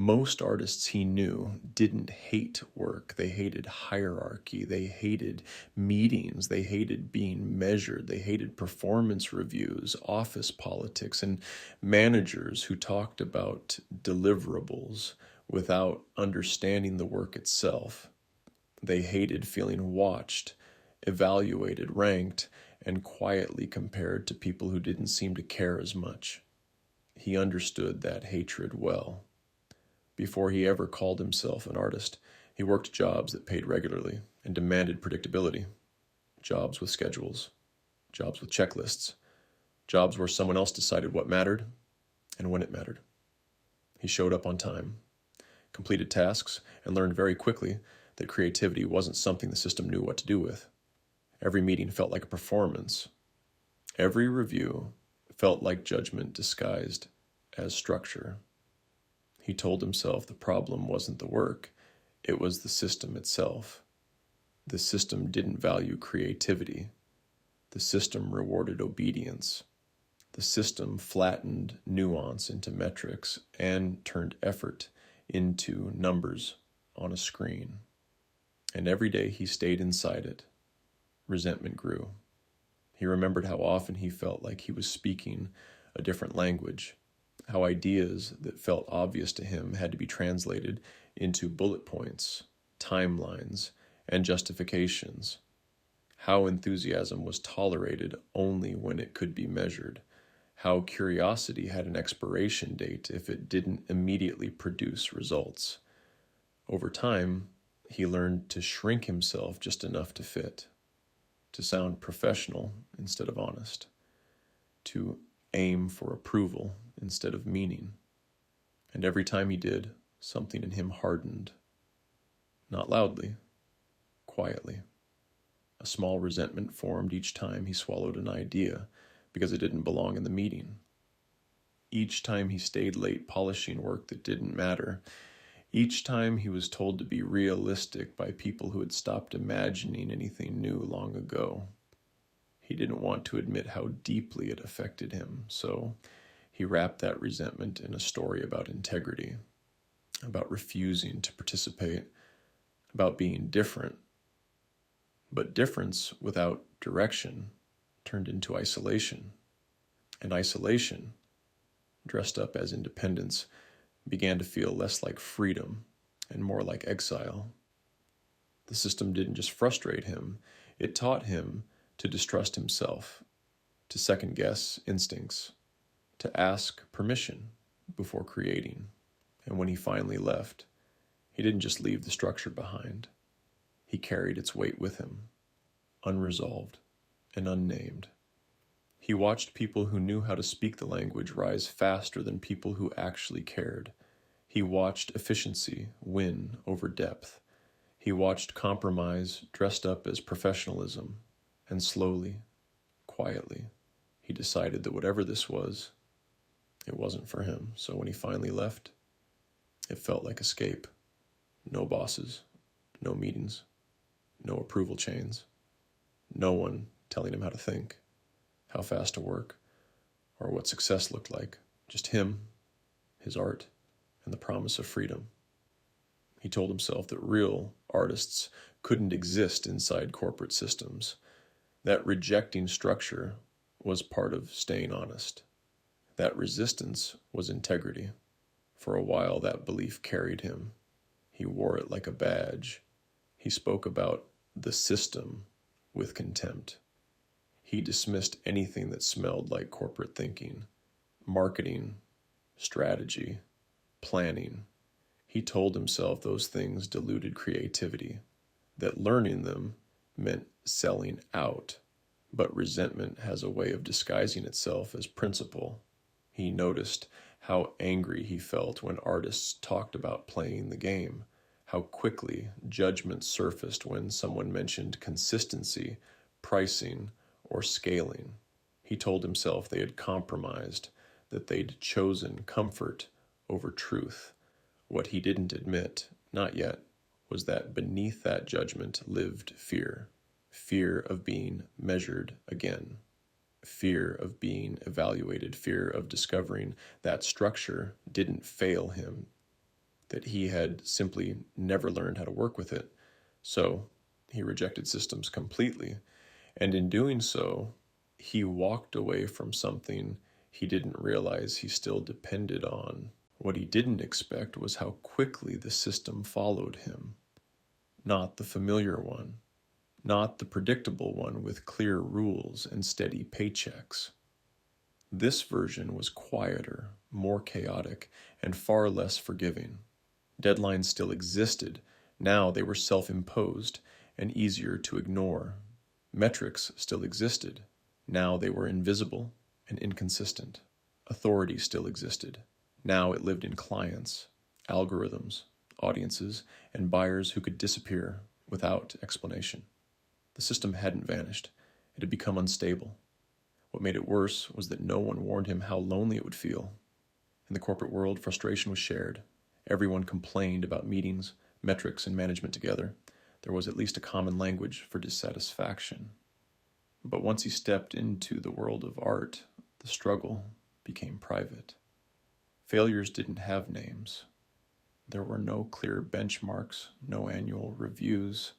Most artists he knew didn't hate work. They hated hierarchy. They hated meetings. They hated being measured. They hated performance reviews, office politics, and managers who talked about deliverables without understanding the work itself. They hated feeling watched, evaluated, ranked, and quietly compared to people who didn't seem to care as much. He understood that hatred well. Before he ever called himself an artist, he worked jobs that paid regularly and demanded predictability. Jobs with schedules, jobs with checklists, jobs where someone else decided what mattered and when it mattered. He showed up on time, completed tasks, and learned very quickly that creativity wasn't something the system knew what to do with. Every meeting felt like a performance. Every review felt like judgment disguised as structure. He told himself the problem wasn't the work, it was the system itself. The system didn't value creativity. The system rewarded obedience. The system flattened nuance into metrics and turned effort into numbers on a screen. And every day he stayed inside it, resentment grew. He remembered how often he felt like he was speaking a different language, how ideas that felt obvious to him had to be translated into bullet points, timelines, and justifications, how enthusiasm was tolerated only when it could be measured, how curiosity had an expiration date if it didn't immediately produce results. Over time, he learned to shrink himself just enough to fit, to sound professional instead of honest, to aim for approval instead of meaning. And every time he did, something in him hardened. Not loudly, quietly. A small resentment formed each time he swallowed an idea because it didn't belong in the meeting. Each time he stayed late polishing work that didn't matter. Each time he was told to be realistic by people who had stopped imagining anything new long ago. He didn't want to admit how deeply it affected him, so he wrapped that resentment in a story about integrity, about refusing to participate, about being different. But difference without direction turned into isolation. And isolation, dressed up as independence, began to feel less like freedom and more like exile. The system didn't just frustrate him, it taught him to distrust himself, to second-guess instincts, to ask permission before creating. And when he finally left, he didn't just leave the structure behind. He carried its weight with him, unresolved and unnamed. He watched people who knew how to speak the language rise faster than people who actually cared. He watched efficiency win over depth. He watched compromise dressed up as professionalism. And slowly, quietly, he decided that whatever this was, it wasn't for him. So when he finally left, it felt like escape. No bosses, no meetings, no approval chains, no one telling him how to think, how fast to work, or what success looked like. Just him, his art, and the promise of freedom. He told himself that real artists couldn't exist inside corporate systems, that rejecting structure was part of staying honest, that resistance was integrity. For a while, that belief carried him. He wore it like a badge. He spoke about the system with contempt. He dismissed anything that smelled like corporate thinking, marketing, strategy, planning. He told himself those things diluted creativity, that learning them meant selling out, but resentment has a way of disguising itself as principle. He noticed how angry he felt when artists talked about playing the game, how quickly judgment surfaced when someone mentioned consistency, pricing, or scaling. He told himself they had compromised, that they'd chosen comfort over truth. What he didn't admit, not yet, was that beneath that judgment lived fear. Fear of being measured again. Fear of being evaluated. Fear of discovering that structure didn't fail him. that he had simply never learned how to work with it. So he rejected systems completely. And in doing so, he walked away from something he didn't realize he still depended on. What he didn't expect was how quickly the system followed him. Not the familiar one, not the predictable one with clear rules and steady paychecks. This version was quieter, more chaotic, and far less forgiving. Deadlines still existed. Now they were self-imposed and easier to ignore. Metrics still existed. Now they were invisible and inconsistent. Authority still existed. Now it lived in clients, algorithms, audiences, and buyers who could disappear without explanation. The system hadn't vanished. It had become unstable. What made it worse was that no one warned him how lonely it would feel. In the corporate world, frustration was shared. Everyone complained about meetings, metrics, and management together. There was at least a common language for dissatisfaction. But once he stepped into the world of art, the struggle became private. Failures didn't have names. There were no clear benchmarks, no annual reviews,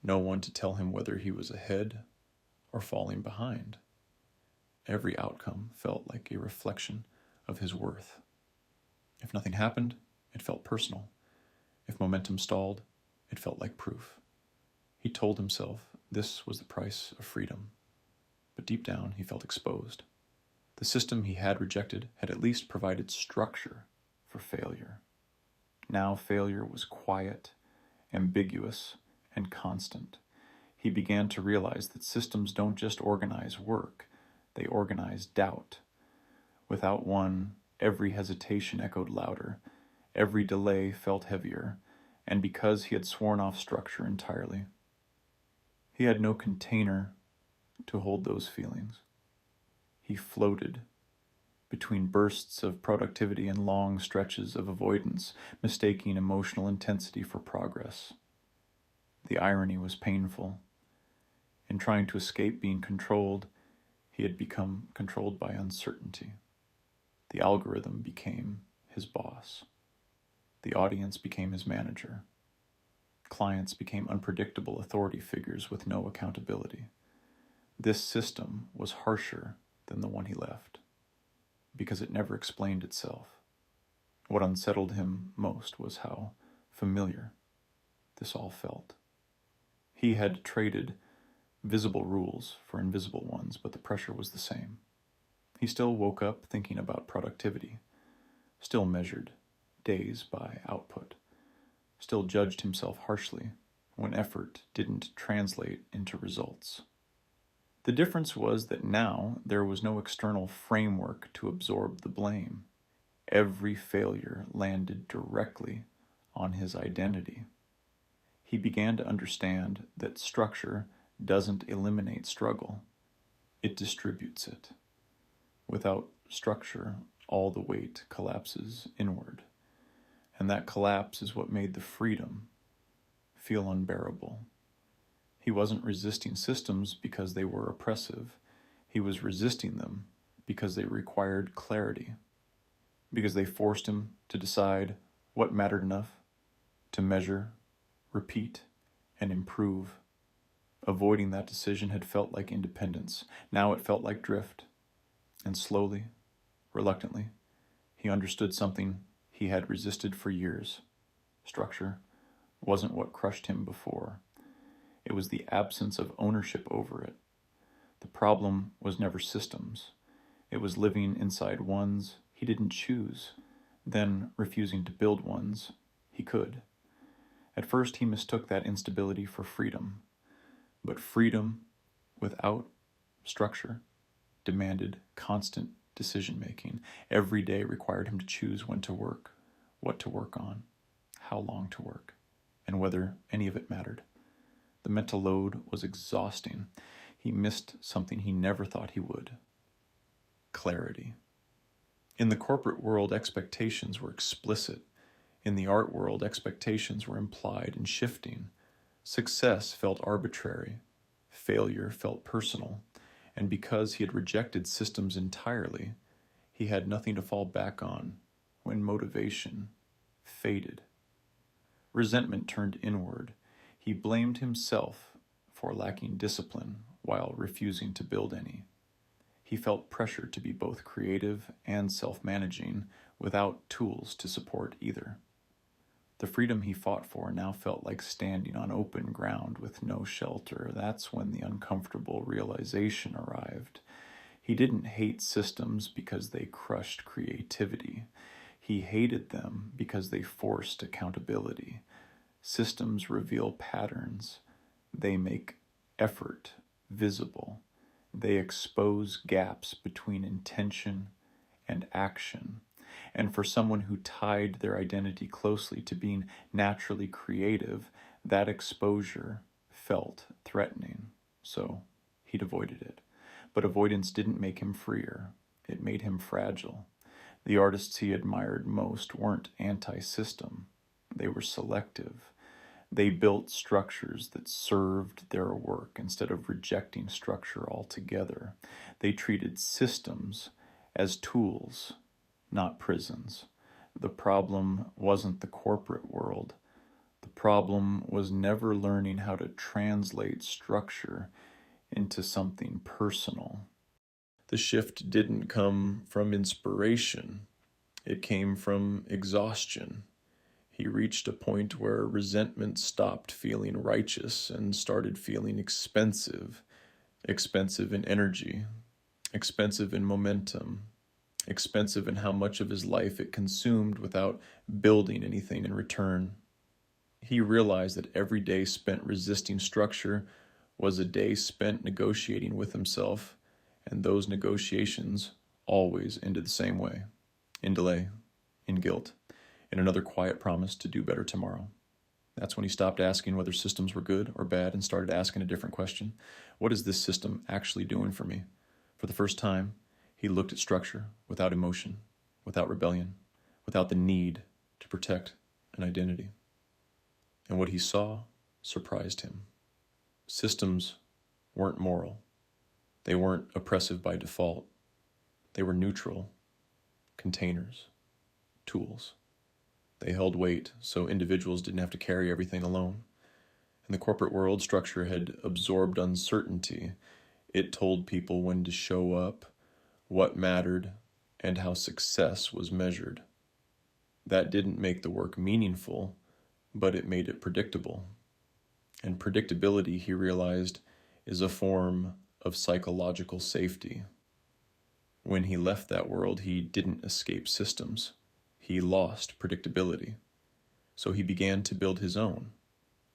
no one to tell him whether he was ahead or falling behind. Every outcome felt like a reflection of his worth. If nothing happened, it felt personal. If momentum stalled, it felt like proof. He told himself this was the price of freedom. But deep down, he felt exposed. The system he had rejected had at least provided structure for failure. Now failure was quiet, ambiguous, and constant. He began to realize that systems don't just organize work, they organize doubt. Without one, every hesitation echoed louder, every delay felt heavier, and because he had sworn off structure entirely, he had no container to hold those feelings. He floated between bursts of productivity and long stretches of avoidance, mistaking emotional intensity for progress. The irony was painful. In trying to escape being controlled, he had become controlled by uncertainty. The algorithm became his boss. The audience became his manager. Clients became unpredictable authority figures with no accountability. This system was harsher than the one he left, because it never explained itself. What unsettled him most was how familiar this all felt. He had traded visible rules for invisible ones, but the pressure was the same. He still woke up thinking about productivity, still measured days by output, still judged himself harshly when effort didn't translate into results. The difference was that now there was no external framework to absorb the blame. Every failure landed directly on his identity. He began to understand that structure doesn't eliminate struggle, it distributes it. Without structure, all the weight collapses inward, and that collapse is what made the freedom feel unbearable. He wasn't resisting systems because they were oppressive. He was resisting them because they required clarity, because they forced him to decide what mattered enough to measure, repeat, and improve. Avoiding that decision had felt like independence. Now it felt like drift. And slowly, reluctantly, he understood something he had resisted for years. Structure wasn't what crushed him before. It was the absence of ownership over it. The problem was never systems. It was living inside ones he didn't choose, then refusing to build ones he could. At first, he mistook that instability for freedom. But freedom without structure demanded constant decision-making. Every day required him to choose when to work, what to work on, how long to work, and whether any of it mattered. The mental load was exhausting. He missed something he never thought he would: clarity. In the corporate world, expectations were explicit. In the art world, expectations were implied and shifting. Success felt arbitrary, failure felt personal, and because he had rejected systems entirely, he had nothing to fall back on when motivation faded. Resentment turned inward. He blamed himself for lacking discipline while refusing to build any. He felt pressure to be both creative and self-managing without tools to support either. The freedom he fought for now felt like standing on open ground with no shelter. That's when the uncomfortable realization arrived. He didn't hate systems because they crushed creativity. He hated them because they forced accountability. Systems reveal patterns. They make effort visible. They expose gaps between intention and action. And for someone who tied their identity closely to being naturally creative, that exposure felt threatening. So he'd avoided it. But avoidance didn't make him freer. It made him fragile. The artists he admired most weren't anti-system. They were selective. They built structures that served their work instead of rejecting structure altogether. They treated systems as tools, not prisons. The problem wasn't the corporate world. The problem was never learning how to translate structure into something personal. The shift didn't come from inspiration. It came from exhaustion. He reached a point where resentment stopped feeling righteous and started feeling expensive. Expensive in energy, expensive in momentum, expensive in how much of his life it consumed without building anything in return. He realized that every day spent resisting structure was a day spent negotiating with himself, and those negotiations always ended the same way: in delay, in guilt, in another quiet promise to do better tomorrow. That's when he stopped asking whether systems were good or bad and started asking a different question. What is this system actually doing for me? For the first time, he looked at structure without emotion, without rebellion, without the need to protect an identity. And what he saw surprised him. Systems weren't moral. They weren't oppressive by default. They were neutral, containers, tools. They held weight so individuals didn't have to carry everything alone. In the corporate world, structure had absorbed uncertainty. It told people when to show up, what mattered, and how success was measured. That didn't make the work meaningful, but it made it predictable. And predictability, he realized, is a form of psychological safety. When he left that world, he didn't escape systems. He lost predictability. So he began to build his own,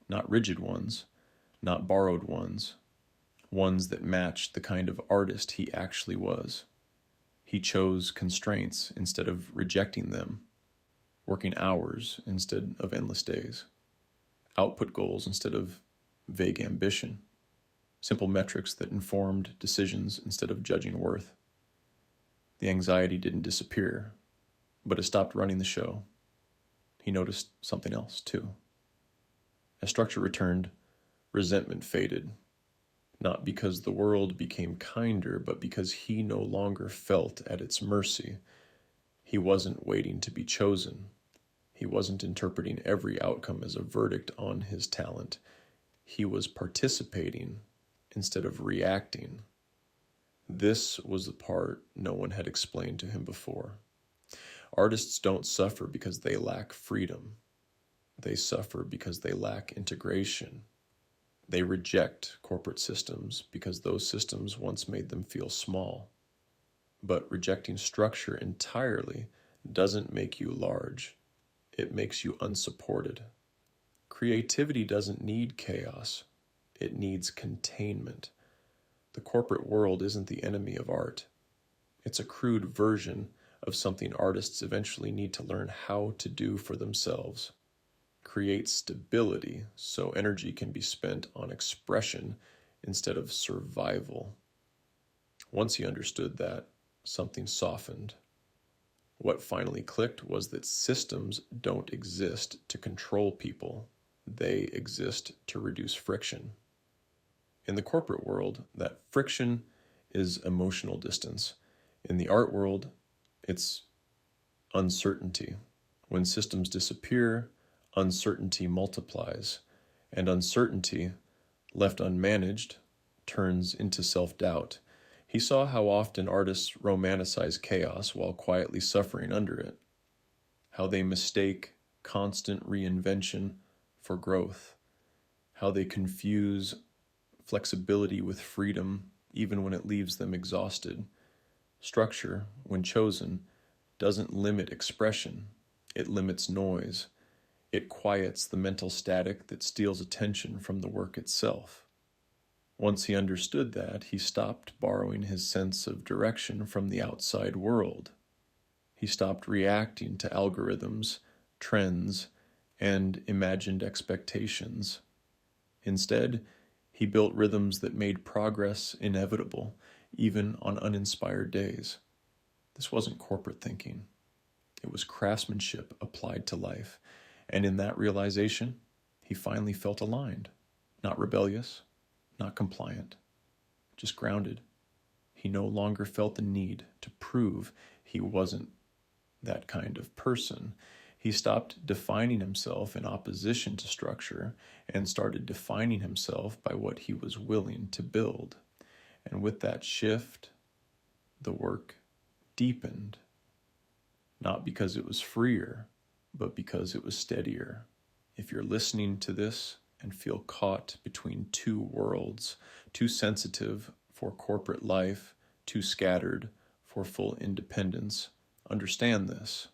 not rigid ones, not borrowed ones, ones that matched the kind of artist he actually was. He chose constraints instead of rejecting them, working hours instead of endless days, output goals instead of vague ambition, simple metrics that informed decisions instead of judging worth. The anxiety didn't disappear, but it stopped running the show. He noticed something else, too. As structure returned, resentment faded, not because the world became kinder, but because he no longer felt at its mercy. He wasn't waiting to be chosen. He wasn't interpreting every outcome as a verdict on his talent. He was participating instead of reacting. This was the part no one had explained to him before. Artists don't suffer because they lack freedom. They suffer because they lack integration. They reject corporate systems because those systems once made them feel small. But rejecting structure entirely doesn't make you large. It makes you unsupported. Creativity doesn't need chaos. It needs containment. The corporate world isn't the enemy of art. It's a crude version of something artists eventually need to learn how to do for themselves. Create stability so energy can be spent on expression instead of survival. Once he understood that, something softened. What finally clicked was that systems don't exist to control people. They exist to reduce friction. In the corporate world, that friction is emotional distance. In the art world, it's uncertainty, When systems disappear, uncertainty multiplies, and uncertainty, left unmanaged, turns into self-doubt. He saw how often artists romanticize chaos while quietly suffering under it, how they mistake constant reinvention for growth, how they confuse flexibility with freedom even when it leaves them exhausted. Structure, when chosen, doesn't limit expression, it limits noise. It quiets the mental static that steals attention from the work itself. Once he understood that, he stopped borrowing his sense of direction from the outside world. He stopped reacting to algorithms, trends, and imagined expectations. Instead, he built rhythms that made progress inevitable, even on uninspired days. This wasn't corporate thinking. It was craftsmanship applied to life. And in that realization, he finally felt aligned, not rebellious, not compliant, just grounded. He no longer felt the need to prove he wasn't that kind of person. He stopped defining himself in opposition to structure and started defining himself by what he was willing to build. And with that shift, the work deepened, not because it was freer, but because it was steadier. If you're listening to this and feel caught between two worlds, too sensitive for corporate life, too scattered for full independence, understand this.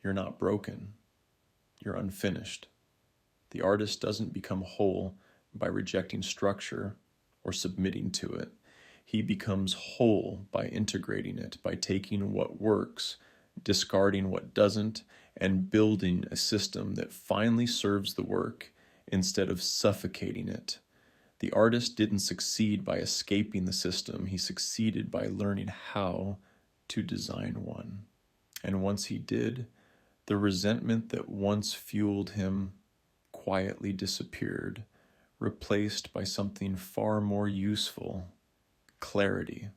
You're not broken. You're unfinished. The artist doesn't become whole by rejecting structure or submitting to it. He becomes whole by integrating it, by taking what works, discarding what doesn't, and building a system that finally serves the work instead of suffocating it. The artist didn't succeed by escaping the system. He succeeded by learning how to design one. And once he did, the resentment that once fueled him quietly disappeared, replaced by something far more useful: clarity.